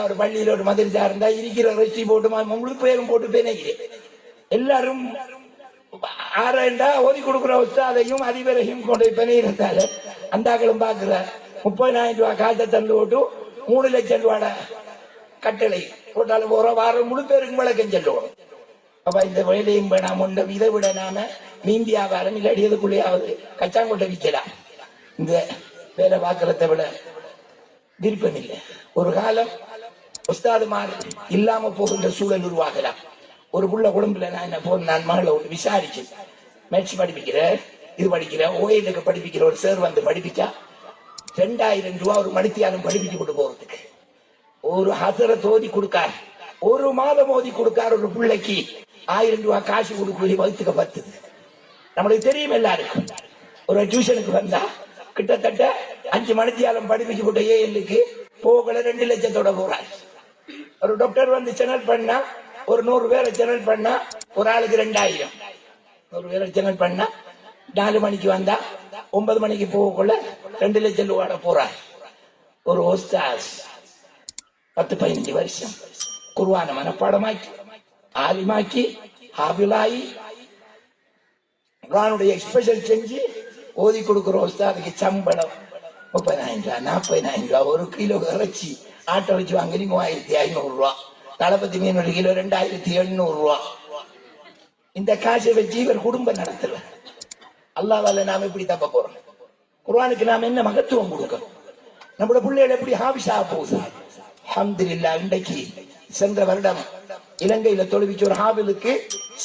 ஒரு பள்ளியில ஒரு மதிர்ச்சா இருந்தா இருக்கிற ரெச்சி போட்டு முழு பேரும் போட்டு பேனைக்கிறேன். எல்லாரும் ஆறா ஓதி கொடுக்குற உஸ்தாதையும் அதிபரையும் கொண்டு பெணையிருந்தால அந்தாக்களும் பாக்குற 30,000 ரூபாய் காசை தந்து போட்டு 3 லட்சம் ரூபாய் கட்டளை போட்டாலும் ஒரு வாரம் முழு பேருக்கும் விளக்கம் சொல்லுவோம். அப்ப இந்த வேலையும் வேணாம் ஒன்ற இதை விட நாம மீன் வியாபாரம் இல்லை அடியதுக்குள்ளேயாவது கச்சாங்கொட்டை விற்கலாம். இந்த வேலை பார்க்கறத விட விருப்பம் இல்லை. ஒரு காலம் உஸ்தாதுமார் இல்லாம போகின்ற சூழல் உருவாகலாம். ஒரு புள்ள குடும்பத்துல நான் என்ன போன நான் மகளை ஒன்று விசாரிச்சு மேட்ச் படிப்பிக்கிற இது படிக்கிற ஓயிலுக்கு படிப்பிக்கிற ஒரு சார் வந்து படிப்பிச்சா 2000 ரூபாய் ஒரு மணித்தியாலும் படிப்பிச்சு கொண்டு போறதுக்கு ஒரு ஹசர தோதி கொடுக்காரு. ஒரு மாதம் ஓதி கொடுக்காரு. ஒரு பிள்ளைக்கு 1000 ரூபாய் காசு கொடுக்க வகுத்துக்க பத்துது. நம்மளுக்கு தெரியும் எல்லாருக்கும். ஒரு டியூஷனுக்கு வந்தா கிட்டத்தட்ட 5 மணித்தியாலும் படிப்பிச்சு கொண்ட ஏஎல்லுக்கு போகல 2 லட்சத்தோட போறாரு. ஒரு டாக்டர் வந்து சேனல் பண்ணா ஒரு 100 பேரை சேனல் பண்ணா ஒரு ஆளுக்கு 2000. 100 பேரை சேனல் பண்ணா 4 மணிக்கு வந்தா 9 மணிக்கு போகக்குள்ள 2 லட்சம் ரூபாட போறார். ஒரு உஸ்தாஸ் 10-15 வருஷம் குர்ஆனை மனப்பாடமாக்கி ஆலிமாக்கி ஹாபிலாயி குர்ஆனுடைய எக்ஸ்பெஷல் செஞ்சு ஓதி கொடுக்கிற உஸ்தாதுக்கு சம்பளம் 30,000 ரூபாய் 40,000 ரூபாய். ஒரு கிலோ இறைச்சி ஆட்டை வச்சு வாங்கி 3,500 ரூபாய். தளபதி மீன் ஒரு கிலோ 2,700 ரூபாய். இந்த காசை வச்சு இவர் குடும்பம் நடத்தல. அல்லாஹ்வால நாம எப்படி தப்ப போறோம்? குர்ஆனுக்கு நாம என்ன மகத்துவம் கொடுக்கணும்? நம்மளோட பிள்ளைகள் எப்படி ஹாபிஸா போகுது? அல்ஹம்துலில்லாஹ். இன்றைக்கு சென்ற வருடம் இலங்கையில தொழுவிச்ச ஒரு ஹாபிலுக்கு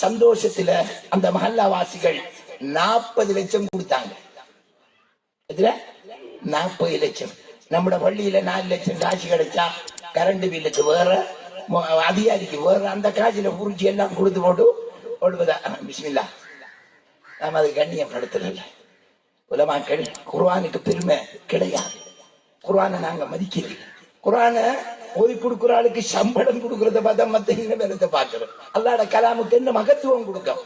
சந்தோஷத்துல அந்த மஹல்லா வாசிகள் 40 லட்சம் கொடுத்தாங்க. இதுல 40 லட்சம். நம்மட பள்ளியில 4 லட்சம் காசு கிடைச்சா கரண்ட் பில்லுக்கு வேற, அதிகாரிக்கு வேற, அந்த காசுல புரிச்சு எல்லாம் கொடுத்து போட்டு ஓடுவதா? பிஸ்மில்லா. நாம அது கண்ணியம் நடத்தல. உலமாக்கள் குர்ஆனுக்கு பெருமை கிடையாது. குர்ஆனை நாங்க மதிக்கிறோம். குர்ஆனை ஓதி கொடுக்குற ஆளுக்கு சம்பளம் கொடுக்கறத பார்த்தா மத்த என்ன வேறத்தை பாக்குறோம். அல்லாட கலாமுக்கு என்ன மகத்துவம் கொடுக்கும்?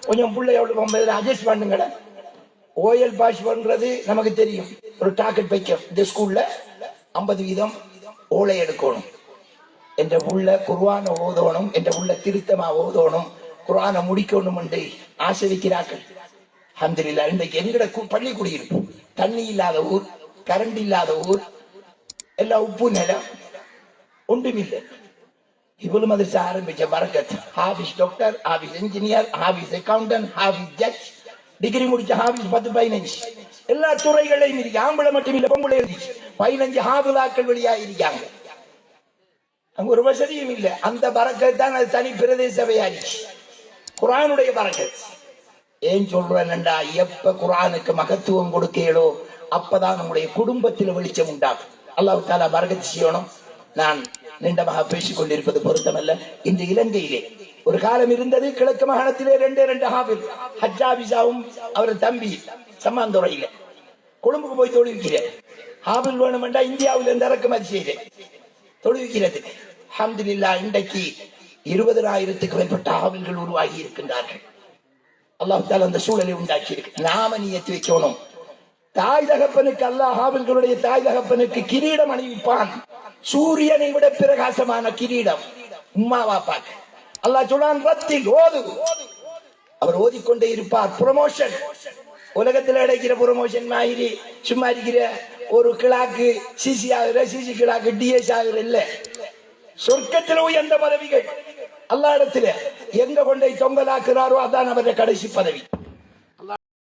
கொஞ்சம் பிள்ளையோட அட்ஜஸ்ட் பண்ணுங்க. ஓயல் பாஷ் பண்றது நமக்கு தெரியும். ஒரு டார்கெட் வைக்கும். இந்த ஸ்கூல்ல 50% ஓலை எடுக்கணும் என்ற உள்ள குர்ஆனை ஓதணும், என்ற உள்ள திருத்தமா ஓதணும், குர்ஆனை முடிக்கணும் என்று ஆசிரிக்கிறார்கள். அல்ஹம்துலில்லாஹ். இன்றைக்கு எங்கட பள்ளி குடியிருப்பு தண்ணி இல்லாத ஊர், கரண்ட் இல்லாத ஊர், எல்லாம் உப்பு நிலம், ஒன்றுமில்லை. இவ்வளவு மதரசா ஆரம்பிச்ச பரக்கத். Hafiz doctor, Hafiz engineer, Hafiz accountant, Hafiz judge, degree முடிச்ச ஹாஃபிஸ் 10-15 எல்லா துறைகளையும் இருக்கு. ஆம்பளை மட்டும் இல்ல, பொம்பளை இருந்துச்சு. 15 ஹாஃபிலாக்கள் வெளியா இருக்காங்க. அங்க ஒரு வசதியும் இல்ல. அந்த பரக்கத் தான் அது தனி பிரதேச சபையாச்சு. குர்ஆனுடைய பரக்கத். ஏன் சொல்றேன்டா, எப்ப குர்ஆனுக்கு மகத்துவம் கொடுக்கலோ அப்பதான் நம்முடைய குடும்பத்தில் வெளிச்சம் உண்டாகும். அல்லாஹ் தஆலா பரக்கத் செய்யணும். நான் நீண்டமாக பேசிக் கொண்டிருப்பது பொருத்தமல்ல. இன்று இலங்கையிலே ஒரு காலம் இருந்தது. கிழக்கு மாகாணத்திலே 2 ஹாஃபில், ஹஜ்ஜாபிசாவும் அவர் தம்பி சம்மாந்துறையில கொழும்புக்கு போய் தொழுவிக்கிறேன். ஹாஃபில் வேணுமெண்டா இந்தியாவில இருந்து இறக்குமதி செய்தேன் தொழுவிக்கிறதுக்கு. அல்ஹம்துலில்லாஹ். இன்றைக்கு 20,000க்கு மேற்பட்ட ஹாஃபில்கள் உருவாகி இருக்கின்றார்கள். அல்லாஹ் தஆலா அந்த சூழலை உண்டாக்கி இருக்கு. நாம நியத்து வைக்கணும். தாய் தகப்பனுக்கு அல்லாஹ் ஹாஃபில்களுடைய தாய் தகப்பனுக்கு கிரீடம் அணிவிப்பான். சூரியனை விட பிரகாசமான கிரீடம் உம்மா வாப்பாக்கு. அல்லாஹ் சொல்லான், ரத்தில் ஓது. அவர் ஓதிக்கொண்டே இருப்பார். ப்ரமோஷன் உலகத்தில் கிடைக்கிற ப்ரமோஷன் மாதிரி சும்மா இருக்கிற ஒரு கிளாக்கு சிசி ஆகுற, சிசி கிளாக்கு டிஎஸ் ஆகுற இல்ல. சொர்க்கத்தில் உயர்ந்த பதவிகள் அல்லாஹ் இடத்துல எங்க கொண்டை தொங்கலாக்குறாரோ அதான் அவருடைய கடைசி பதவி.